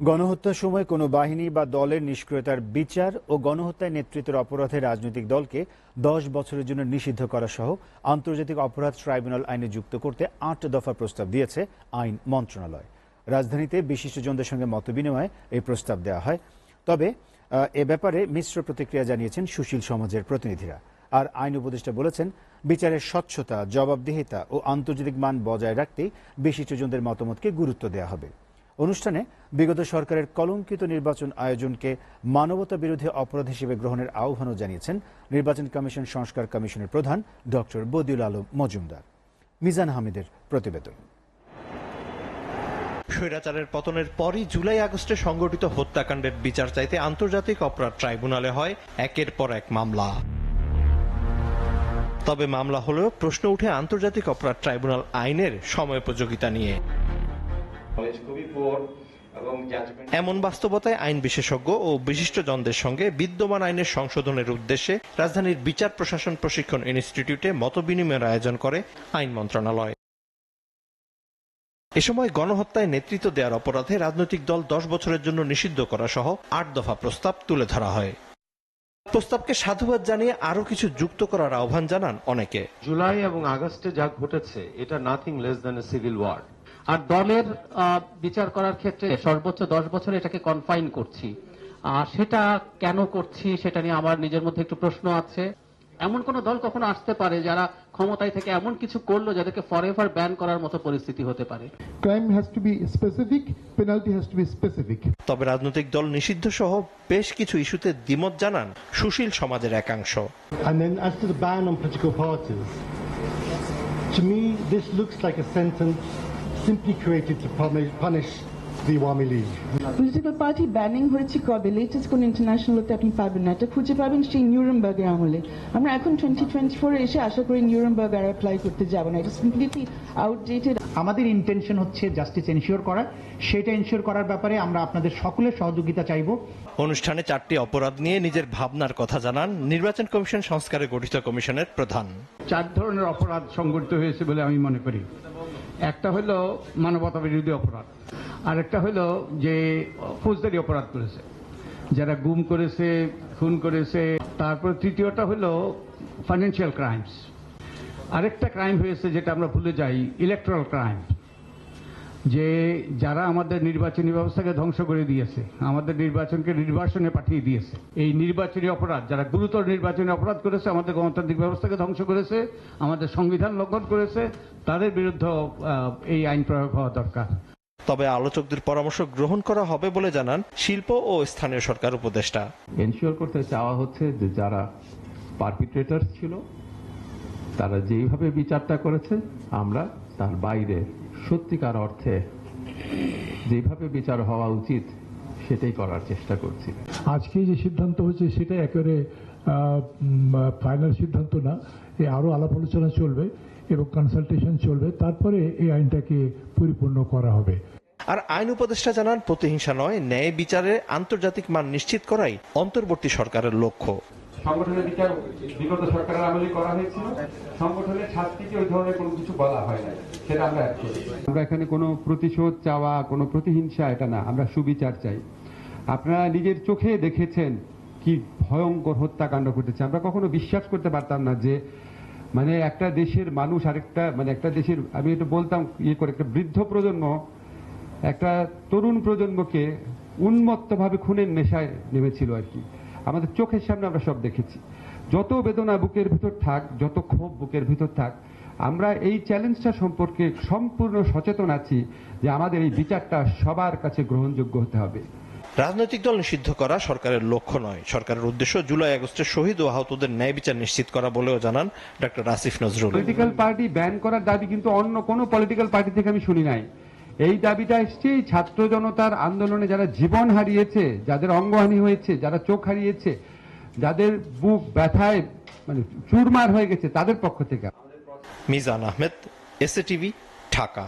গণহত্যার সময় কোনো বাহিনী বা দলের নিষ্ক্রিয়তার বিচার ও গণহত্যায় নেতৃত্বের অপরাধে রাজনৈতিক দলকে 10 বছরের জন্য নিষিদ্ধ করা সহ আন্তর্জাতিক অপরাধ ট্রাইব্যুনাল আইনে যুক্ত করতে 8 দফা প্রস্তাব দিয়েছে আইন মন্ত্রণালয়। রাজধানীতে বিশিষ্টজনদের সঙ্গে মতবিনিময়ে এই প্রস্তাব দেওয়া হয়। তবে এ ব্যাপারে মিশ্র প্রতিক্রিয়া জানিয়েছেন সুশীল সমাজের প্রতিনিধিরা। আর আইন উপদেষ্টা বলেছেন, বিচারের স্বচ্ছতা, জবাবদিহিতা ও আন্তর্জাতিক মান বজায় রাখতেই বিশিষ্টজনদের মতামতকে গুরুত্ব দেওয়া হবে। অনুষ্ঠানে বিগত সরকারের কলঙ্কিত নির্বাচন আয়োজনকে মানবতা বিরোধী অপরাধ হিসেবে গ্রহণের আহ্বানও জানিয়েছেন নির্বাচন কমিশন সংস্কার কমিশনের প্রধান ডক্টর বদিউল আলম মজুমদার। মিজান আহমেদের প্রতিবেদন। স্বৈরাচারের পতনের পরই জুলাই আগস্টে সংগঠিত হত্যাকাণ্ডের বিচার চাইতে আন্তর্জাতিক অপরাধ ট্রাইব্যুনালে হয় একের পর এক মামলা। তবে মামলা হলেও প্রশ্ন উঠে আন্তর্জাতিক অপরাধ ট্রাইব্যুনাল আইনের সময়োপযোগিতা নিয়ে। এমন বাস্তবতায় আইন বিশেষজ্ঞ ও বিশিষ্টজনদের সঙ্গে বিদ্যমান আইনের সংশোধনের উদ্দেশ্যে রাজধানীর বিচার প্রশাসন প্রশিক্ষণ ইনস্টিটিউটে মতবিনিময়ের আয়োজন করে আইন মন্ত্রণালয়। এ সময় গণহত্যায় নেতৃত্ব দেওয়ার অপরাধে রাজনৈতিক দল 10 বছরের জন্য নিষিদ্ধ করা সহ 8 দফা প্রস্তাব তুলে ধরা হয়। প্রস্তাবকে সাধুবাদ জানিয়ে আরো কিছু যুক্ত করার আহ্বান জানান অনেকে। জুলাই এবং আগস্টে যা ঘটেছে এটা nothing less than a civil war. আর দলের বিচার করার ক্ষেত্রে সর্বোচ্চ 10 বছর এটাকে কনফাইন করছি, সেটা কেন করছি সেটা নিয়ে আমার নিজের মধ্যে একটু প্রশ্ন আছে। এমন কোন দল কখনো আসতে পারে যারা ক্ষমতায় থেকে এমন কিছু করলো যাদেরকে ফরএভার ব্যান করার মতো পরিস্থিতি হতে পারে। Crime has to B specific, penalty has to B specific. তবে রাজনৈতিক দল নিষিদ্ধ সহ বেশ কিছু ইস্যুতে দ্বিমত জানান সুশীল সমাজের একাংশ। And then as to the ban on political parties, to me this looks like a sentence simply created to punish the Awami League. Political party banning হয়েছে কবে? লেটেস্ট কোন ইন্টারন্যাশনালতে আপনি পাবেন না, এটা খুঁজে পাবেন সেই নিউরেমবার্গের আমলে। আমরা এখন 2024 এসে আশা করি নিউরেমবার্গ আর অ্যাপ্লাই করতে যাব না, এটা কমপ্লিটলি আউটডেটেড। আমাদের ইন্টেনশন হচ্ছে জাস্টিস এনশিওর করা, সেটা এনশিওর করার ব্যাপারে আমরা আপনাদের সকলের সহযোগিতা চাইব। অনুষ্ঠানে 4টি অপরাধ নিয়ে নিজের ভাবনার কথা জানান নির্বাচন কমিশন সংস্কারে গঠিত কমিশনের প্রধান। 4 ধরনের অপরাধ সংঘটিত হয়েছে বলে আমি মনে করি। একটা হলো মানবতা বিরোধী অপরাধ, আরেকটা হলো যে ফৌজদারি অপরাধ করেছে, যারা গুম করেছে, খুন করেছে। তারপর তৃতীয়টা হলো ফাইন্যান্সিয়াল ক্রাইমস। আরেকটা ক্রাইম হয়েছে যেটা আমরা ভুলে যাই, ইলেকট্রাল ক্রাইম, যে যারা আমাদের নির্বাচনী ব্যবস্থাকে ধ্বংস করে দিয়েছে, আমাদের নির্বাচনকে নির্বাসনে পাঠিয়ে দিয়েছে। এই নির্বাচনী অপরাধ, যারা গুরুতর নির্বাচনী অপরাধ করেছে, আমাদের গণতান্ত্রিক ব্যবস্থাকে ধ্বংস করেছে, আমাদের সংবিধান লঙ্ঘন করেছে, তাদের বিরুদ্ধে এই আইন প্রয়োগ হওয়া দরকার। তবে আলোচকদের পরামর্শ গ্রহণ করা হবে বলে জানান শিল্প ও স্থানীয় সরকার উপদেষ্টা। এনশিওর করতে চাওয়া হচ্ছে যে যারা পারপিট্রেটর ছিল তারা যেইভাবে বিচারটা করেছে আমরা তার বাইরে সত্যিকার অর্থে যেভাবে বিচার হওয়া উচিত সেটাই করার চেষ্টা করছি। আজকে যে সিদ্ধান্ত হচ্ছে সেটা একেবারে ফাইনাল সিদ্ধান্ত না, আরো আলাপ আলোচনা চলবে এবং কনসালটেশন চলবে, তারপরে এই আইনটাকে পরিপূর্ণ করা হবে। আর আইন উপদেষ্টা জানান, প্রতিহিংসা নয়, ন্যায় বিচারে আন্তর্জাতিক মান নিশ্চিত করাই অন্তর্বর্তী সরকারের লক্ষ্য। সংগঠনের বিচার বিগত সরকারের আমলে করা হয়েছিল, সংগঠনের শাস্তিকে ওই ধরনের কোনো কিছু বলা হয় না, সেটা আমরা আমরা এখানে কোনো প্রতিশোধ চাওয়া, কোনো প্রতিহিংসা এটা না, আমরা সুবিচার চাই। আপনারা নিজের চোখে দেখেছেন কি ভয়ঙ্কর হত্যাকাণ্ড ঘটেছে। আমরা কখনো বিশ্বাস করতে পারতাম না যে মানে একটা দেশের মানুষ আরেকটা, মানে একটা দেশের, আমি এটা বলতাম করে, একটা বৃদ্ধ প্রজন্ম একটা তরুণ প্রজন্মকে উন্মত্তভাবে খুনের নেশায় নেমেছিল আর কি। আমাদের চোখের সামনে আমরা সব দেখেছি। যত বেদনা বুকের ভিতর থাক, যত ক্ষোভ বুকের ভিতর থাক, আমরা এই চ্যালেঞ্জটা সম্পর্কে সম্পূর্ণ সচেতন আছি যে আমাদের এই বিচারটা সবার কাছে গ্রহণযোগ্য হতে হবে। রাজনৈতিক দল নিষিদ্ধ করা সরকারের লক্ষ্য নয়, সরকারের উদ্দেশ্য জুলাই আগস্টের শহীদ ও আহতদের ন্যায় বিচার নিশ্চিত করা বলেও জানান doctor Asif Nazrul. Political party ban করার দাবি কিন্তু অন্য কোনো পলিটিক্যাল পার্টি থেকে আমি শুনি নাই। এই দাবিটা এসছে ছাত্র জনতার আন্দোলনে যারা জীবন হারিয়েছে, যাদের অঙ্গহানি হয়েছে, যারা চোখ হারিয়েছে, যাদের বুক ব্যথায় মানে চুরমার হয়ে গেছে, তাদের পক্ষ থেকে। Mizan Ahmed, SA TV, Dhaka.